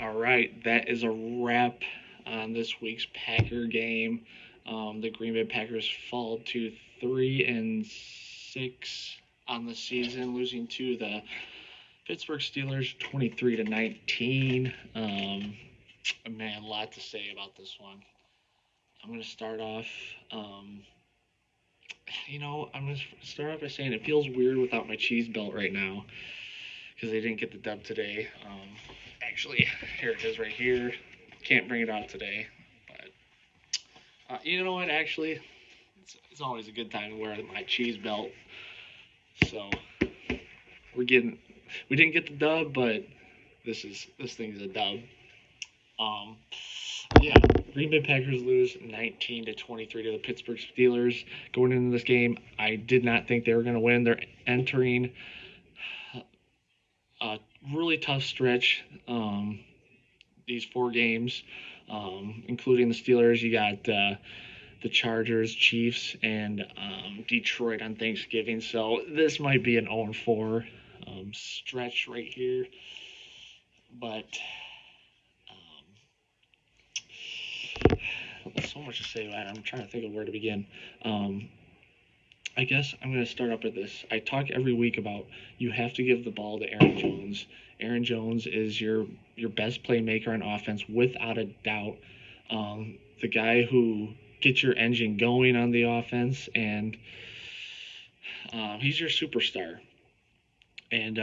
All right, that is a wrap on this week's Packer game. The Green Bay Packers fall to 3-6 on the season, losing to the Pittsburgh Steelers 23-19. Man, a lot to say about this one. I'm gonna start off. Um, I'm gonna start off by saying it feels weird without my cheese belt right now because they didn't get the dub today. Actually, here it is right here. Can't bring it out today, but you know what? Actually, it's always a good time to wear my cheese belt. So we're getting we didn't get the dub, but this thing's a dub. Um, yeah, Green Bay Packers lose 19-23 to the Pittsburgh Steelers. Going into this game, I did not think they were going to win. They're entering a really tough stretch. These 4 games, including the Steelers. You got the Chargers, Chiefs, and Detroit on Thanksgiving. So this might be an 0-4 stretch right here. But so much to say about it. I'm trying to think of where to begin. I guess I'm going to start up with this. I talk every week about you have to give the ball to Aaron Jones. Aaron Jones is your best playmaker on offense without a doubt. The guy who gets your engine going on the offense, and he's your superstar. And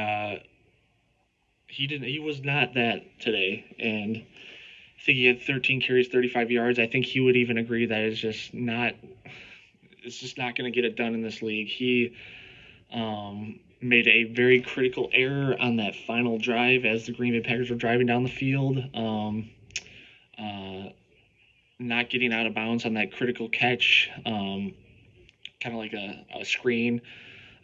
he was not that today. And I think he had 13 carries, 35 yards. I think he would even agree that it's just not going to get it done in this league. He made a very critical error on that final drive as the Green Bay Packers were driving down the field. Not getting out of bounds on that critical catch, kind of like a screen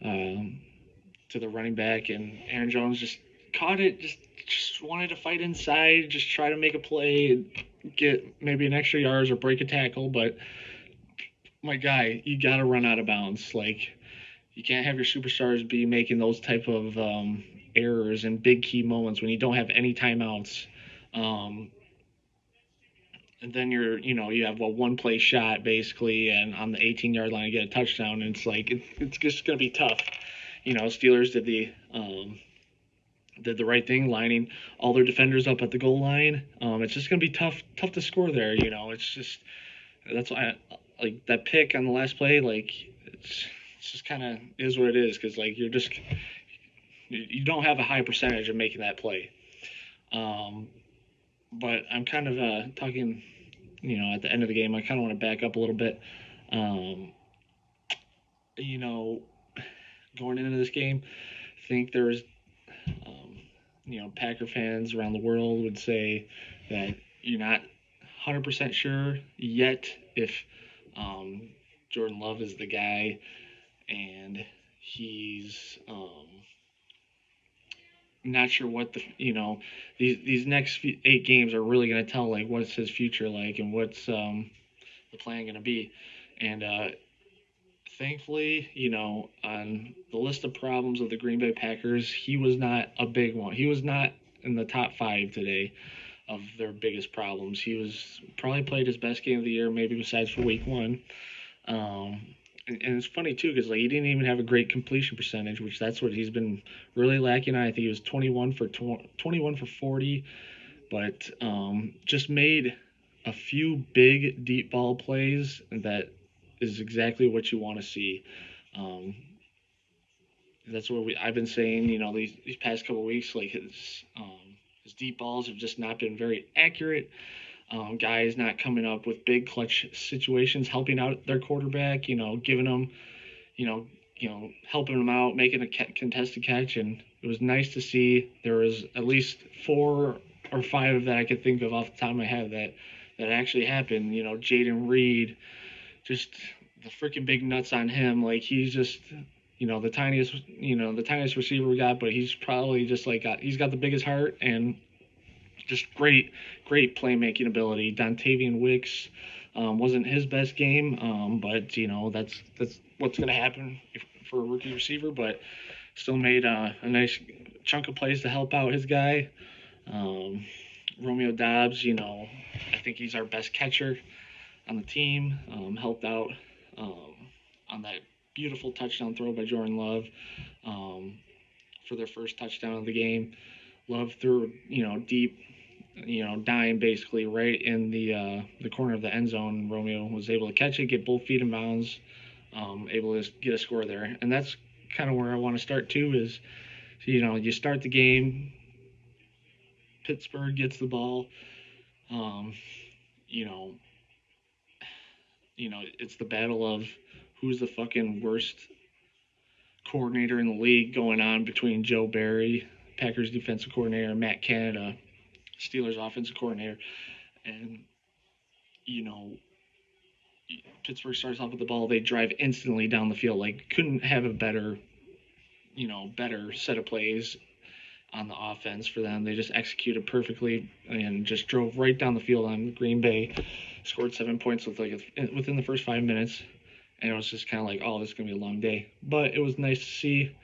to the running back, and Aaron Jones just caught it, just wanted to fight inside, just try to make a play, get maybe an extra yards or break a tackle, but my guy, you got to run out of bounds. Like, you can't have your superstars be making those type of errors in big key moments when you don't have any timeouts. And then you have a one play shot basically, and on the 18-yard line, you get a touchdown, and it's like it's just gonna be tough. Steelers did the right thing, lining all their defenders up at the goal line. It's just gonna be tough to score there. It's just that's why like that pick on the last play, like it's just kind of is what it is because like you don't have a high percentage of making that play. But I'm kind of talking, at the end of the game, I kind of want to back up a little bit. Um, you know, Going into this game, I think there's, Packer fans around the world would say that you're not 100% sure yet if Jordan Love is the guy, and he's not sure what these next 8 games are really going to tell, like what's his future like and what's the plan going to be. And thankfully, on the list of problems of the Green Bay Packers, he was not a big one. He was not in the top 5 today of their biggest problems. He was probably played his best game of the year, maybe besides for Week 1. And it's funny too because like he didn't even have a great completion percentage, which that's what he's been really lacking on. I think he was 21 for 40, but just made a few big deep ball plays that is exactly what you want to see. Um, that's what I've been saying. These past couple of weeks, like his deep balls have just not been very accurate. Guys not coming up with big clutch situations, helping out their quarterback, giving them, helping them out, making a contested catch. And it was nice to see there was at least 4 or 5 that I could think of off the top of my head that actually happened. Jaden Reed, just the freaking big nuts on him. Like he's just, the tiniest receiver we got, but he's probably just he's got the biggest heart and just great playmaking ability. Dontavian Wicks wasn't his best game, but that's what's going to happen for a rookie receiver. But still made a nice chunk of plays to help out his guy. Romeo Dobbs, I think he's our best catcher on the team. Helped out on that beautiful touchdown throw by Jordan Love um, for their first touchdown of the game. Love threw, deep, dying basically right in the corner of the end zone. Romeo was able to catch it, get both feet in bounds, able to get a score there. And that's kind of where I want to start too. Is you start the game, Pittsburgh gets the ball. Um, you know, it's the battle of who's the fucking worst coordinator in the league going on between Joe Barry, Packers defensive coordinator, and Matt Canada, Steelers offensive coordinator. And, you know, Pittsburgh starts off with the ball. They drive instantly down the field. Like, couldn't have a better, better set of plays on the offense for them. They just executed perfectly and just drove right down the field on Green Bay. Scored 7 points within the first 5 minutes. And it was just kind of like, oh, this is going to be a long day. But it was nice to see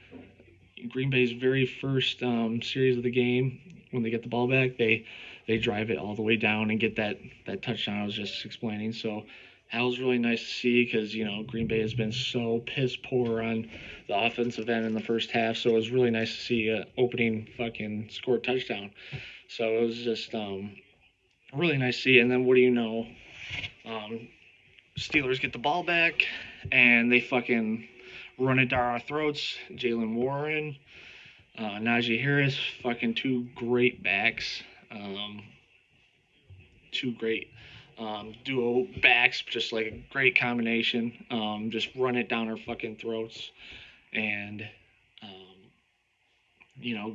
Green Bay's very first series of the game. When they get the ball back, they drive it all the way down and get that touchdown I was just explaining. So that was really nice to see because, Green Bay has been so piss poor on the offensive end in the first half. So it was really nice to see opening fucking scored touchdown. So it was just really nice to see. And then what do you know? Steelers get the ball back and they fucking run it down our throats. Jaylen Warren, Najee Harris, fucking two great backs. Two great duo backs, just like a great combination. Just run it down our fucking throats. And,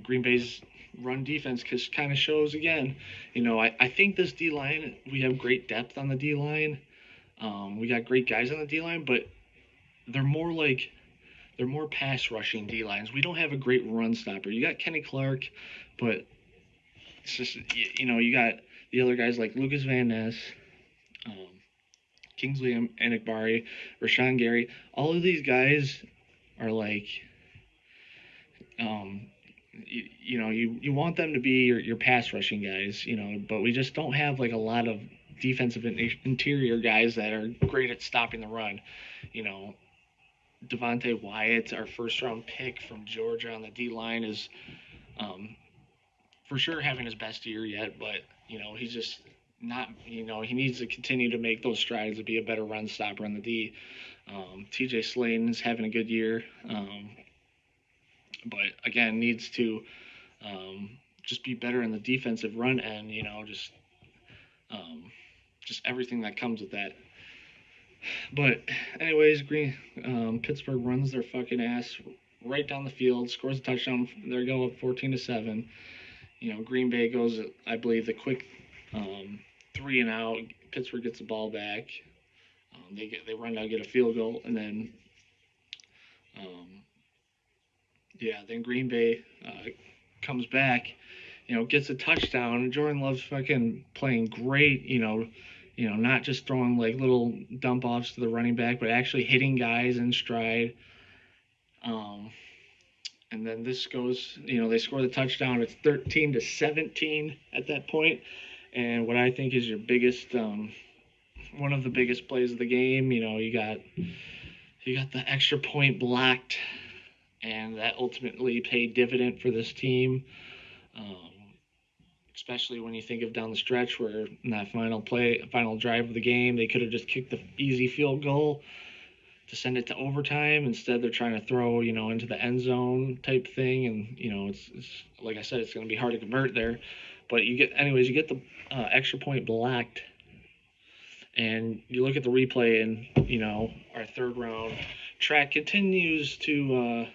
Green Bay's run defense kind of shows again. I think this D line, we have great depth on the D line. We got great guys on the D line, but they're more pass rushing D lines. We don't have a great run stopper. You got Kenny Clark, but it's just you got the other guys like Lucas Van Ness, Kingsley Enagbari, Rashawn Gary. All of these guys are like, you want them to be your pass rushing guys, but we just don't have like a lot of defensive interior guys that are great at stopping the run. Devontae Wyatt, our first round pick from Georgia on the D line, is for sure having his best year yet, but he's just not. He needs to continue to make those strides to be a better run stopper on the D. TJ Slaton is having a good year, but again needs to just be better in the defensive run end. Just everything that comes with that. But anyways, Pittsburgh runs their fucking ass right down the field, scores a touchdown. They go up 14-7. Green Bay goes, I believe, the quick 3 and out. Pittsburgh gets the ball back. They run down, get a field goal, and then then Green Bay comes back. Gets a touchdown. Jordan Love's fucking playing great. Not just throwing like little dump offs to the running back, but actually hitting guys in stride. And then this goes, they score the touchdown. It's 13-17 at that point. And what I think is your biggest, one of the biggest plays of the game, you got the extra point blocked, and that ultimately paid dividend for this team. Especially when you think of down the stretch where in that final drive of the game, they could have just kicked the easy field goal to send it to overtime. Instead, they're trying to throw, into the end zone type thing. And, it's like I said, it's going to be hard to convert there. But you get the extra point blocked. And you look at the replay and, our third round track continues to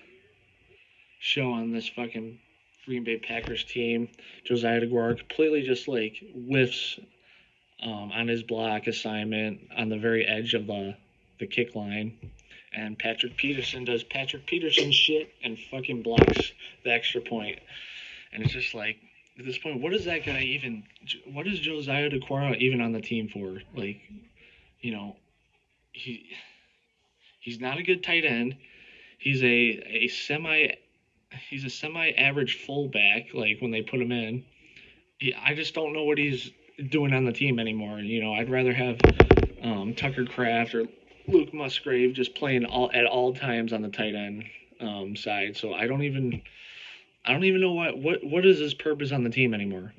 show on this fucking Green Bay Packers team. Josiah DeGuara completely just like whiffs on his block assignment on the very edge of the kick line, and Patrick Peterson does Patrick Peterson shit and fucking blocks the extra point. And it's just like, at this point, what is that guy even? What is Josiah DeGuara even on the team for? Like, he's not a good tight end. He's a semi-average fullback, like when they put him in. I just don't know what he's doing on the team anymore. I'd rather have Tucker Kraft or Luke Musgrave just playing at all times on the tight end side. So I don't even know what is his purpose on the team anymore.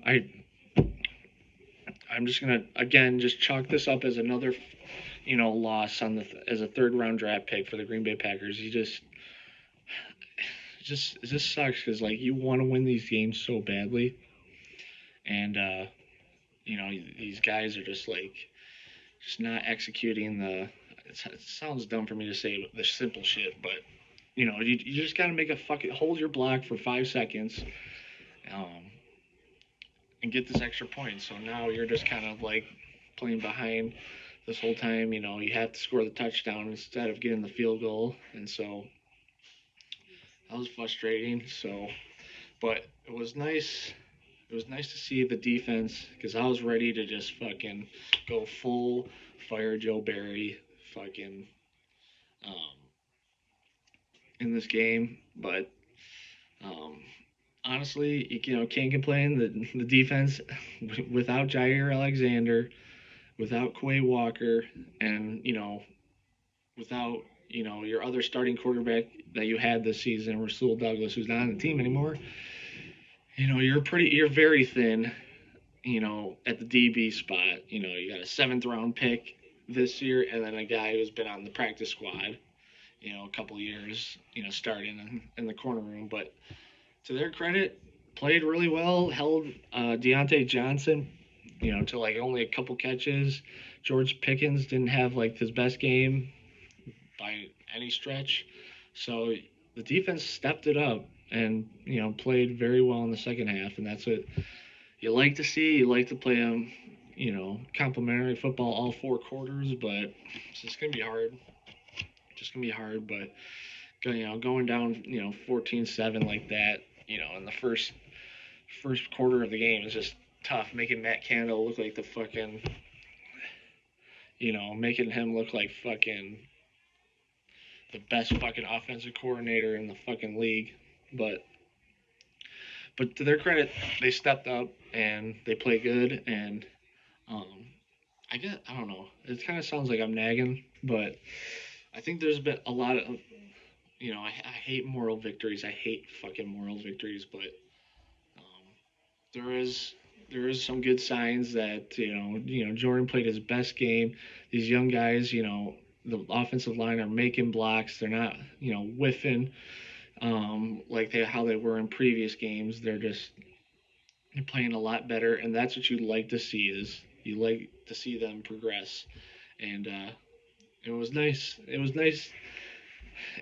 I'm just gonna again just chalk this up as another loss as a third round draft pick for the Green Bay Packers. He it just sucks because like you want to win these games so badly, and these guys are just like just not executing it sounds dumb for me to say the simple shit, but you just gotta make a fucking hold your block for 5 seconds, um, and get this extra point. So now you're just kind of like playing behind this whole time. You have to score the touchdown instead of getting the field goal, and so that was frustrating. So, but it was nice. It was nice to see the defense because I was ready to just fucking go full fire Joe Barry fucking um, in this game, but um, honestly, can't complain. The defense without Jair Alexander, without Quay Walker, and without your other starting quarterback that you had this season, Rasul Douglas, who's not on the team anymore. You're very thin. At the DB spot. You got a seventh round pick this year, and then a guy who's been on the practice squad. A couple years. Starting in the corner room, but to their credit, played really well. Held Deontay Johnson, to like only a couple catches. George Pickens didn't have like his best game by any stretch. So the defense stepped it up and played very well in the second half, and that's what you like to see. You like to play them, complimentary football all 4 quarters, but it's just gonna be hard. Just gonna be hard, but going down 14-7 like that, in the first quarter of the game is just tough. Making Matt Canada look like the fucking, making him look like fucking the best fucking offensive coordinator in the fucking league. But to their credit, they stepped up and they play good. And um, I don't know. It kind of sounds like I'm nagging, but I think there's been a lot of I hate moral victories. I hate fucking moral victories, but um, there is some good signs that Jordan played his best game. These young guys, the offensive line are making blocks. They're not whiffing like how they were in previous games. They're playing a lot better, and that's what you like to see. Is you like to see them progress, and it was nice. It was nice.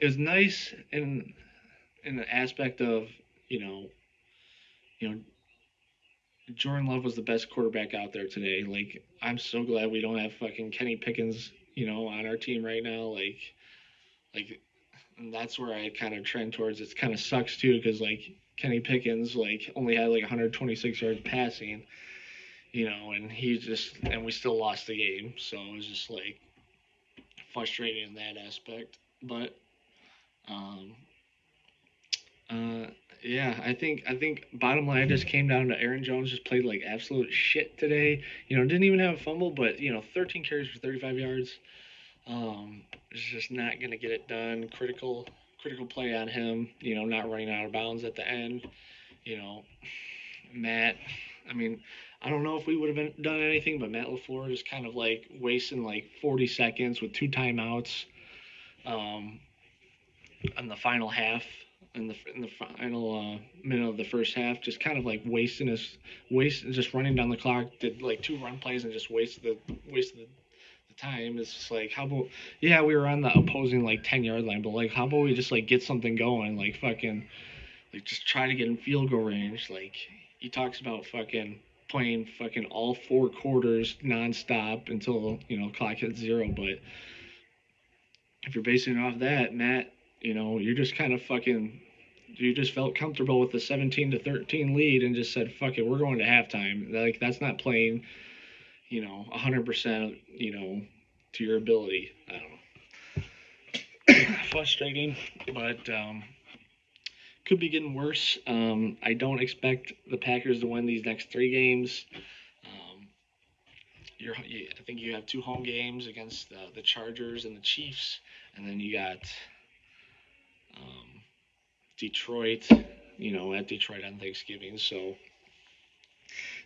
It was nice in the aspect of you know you know Jordan Love was the best quarterback out there today. Like, I'm so glad we don't have fucking Kenny Pickens, on our team right now. Like, and that's where I kind of trend towards. It kind of sucks too, because like Kenny Pickens like only had like 126 yards passing, and we still lost the game. So it was just like frustrating in that aspect. But um, Uh, yeah, I think bottom line just came down to Aaron Jones just played like absolute shit today. Didn't even have a fumble, but 13 carries for 35 yards. Is just not gonna get it done. Critical play on him. Not running out of bounds at the end. You know, Matt. I mean, I don't know if we would have done anything, but Matt LaFleur just kind of like wasting like 40 seconds with 2 timeouts. Um, in the final half, in the final minute of the first half, just kind of like just running down the clock. Did like 2 run plays and just wasted the time. It's just like, how about, yeah, we were on the opposing like 10 yard line, but like how about we just like get something going, like fucking like just try to get in field goal range. Like, he talks about fucking playing fucking all 4 quarters nonstop until clock hits zero, but if you're basing it off that, Matt, you're just kind of fucking, you just felt comfortable with the 17-13 lead and just said, fuck it, we're going to halftime. Like, that's not playing, 100%, to your ability. I don't know. Frustrating, but could be getting worse. I don't expect the Packers to win these next 3 games. Um, I think you have 2 home games against the Chargers and the Chiefs, and then you got um, Detroit. At Detroit on Thanksgiving. So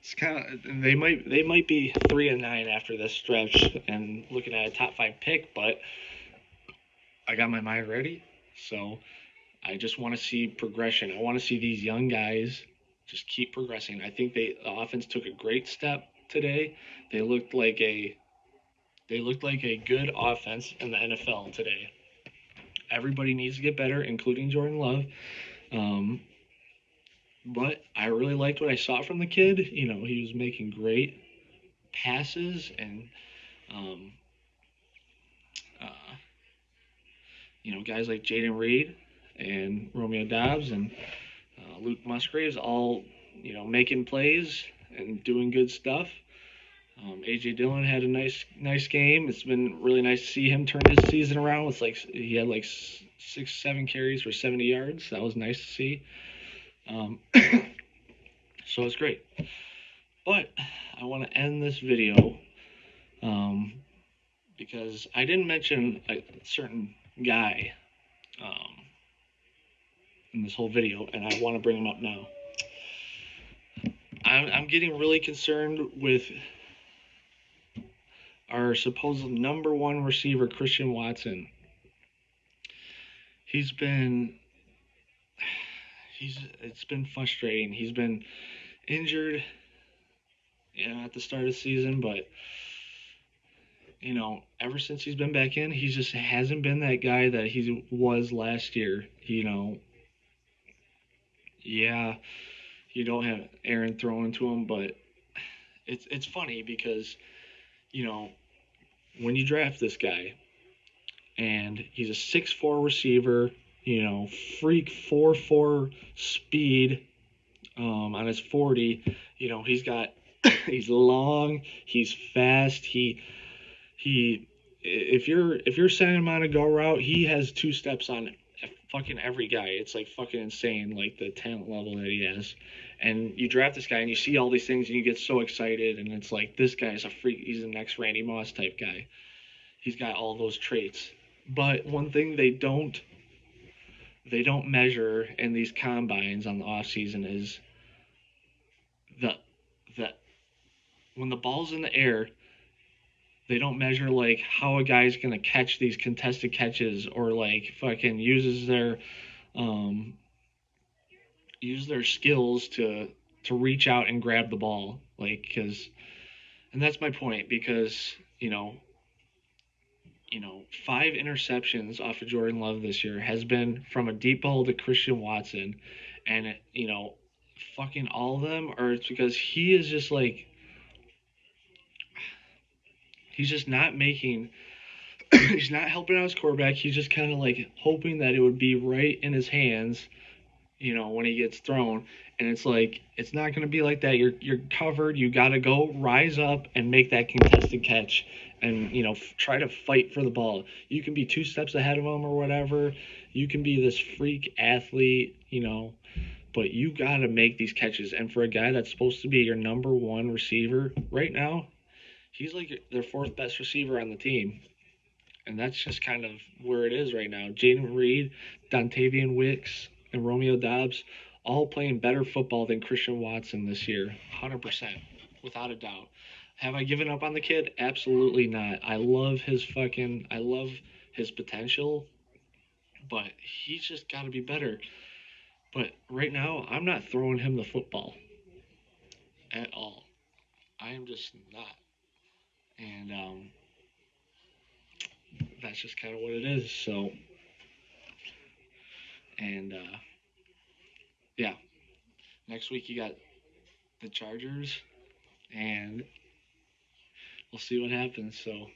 it's kind of they might be 3-9 after this stretch and looking at a top 5 pick, but I got my mind ready. So I just want to see progression. I want to see these young guys just keep progressing. I think the offense took a great step today. They looked like a good offense in the NFL today. Everybody needs to get better, including Jordan Love. Um, but I really liked what I saw from the kid. He was making great passes and um, uh, guys like Jaden Reed and Romeo Dobbs and Luke Musgraves all making plays and doing good stuff. AJ Dillon had a nice game. It's been really nice to see him turn his season around. He had 6-7 carries for 70 yards. That was nice to see. So it's great. But I want to end this video because I didn't mention a certain guy in this whole video, and I want to bring him up now. I'm getting really concerned with our supposed number 1 receiver, Christian Watson. It's been frustrating. He's been injured, at the start of the season, but ever since he's been back in, he just hasn't been that guy that he was last year. Yeah, you don't have Aaron throwing to him, but it's funny because when you draft this guy and he's a 6'4" receiver, freak 4.4 speed on his 40. He's long, he's fast. If you're sending him on a go route, he has 2 steps on fucking every guy. It's like fucking insane, like the talent level that he has. And you draft this guy and you see all these things and you get so excited, and it's like, this guy's a freak. He's the next Randy Moss type guy. He's got all those traits. But one thing they don't measure in these combines on the off season is the when the ball's in the air, they don't measure like how a guy's gonna catch these contested catches, or like fucking use their skills to reach out and grab the ball, and that's my point, because 5 interceptions off of Jordan Love this year has been from a deep ball to Christian Watson, and fucking all of them are, it's because he is just like, he's just not making he's not helping out his quarterback. He's just kind of like hoping that it would be right in his hands, when he gets thrown. And it's like, it's not going to be like that. You're covered. You got to go rise up and make that contested catch, and try to fight for the ball. You can be 2 steps ahead of him or whatever. You can be this freak athlete, but you got to make these catches. And for a guy that's supposed to be your number 1 receiver right now, he's like their 4th best receiver on the team. And that's just kind of where it is right now. Jaden Reed, Dontavian Wicks, and Romeo Dobbs all playing better football than Christian Watson this year. 100%. Without a doubt. Have I given up on the kid? Absolutely not. I love his potential, but he's just got to be better. But right now, I'm not throwing him the football at all. I am just not. And that's just kind of what it is. So, and yeah, next week you got the Chargers, and we'll see what happens. So,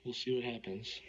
we'll see what happens.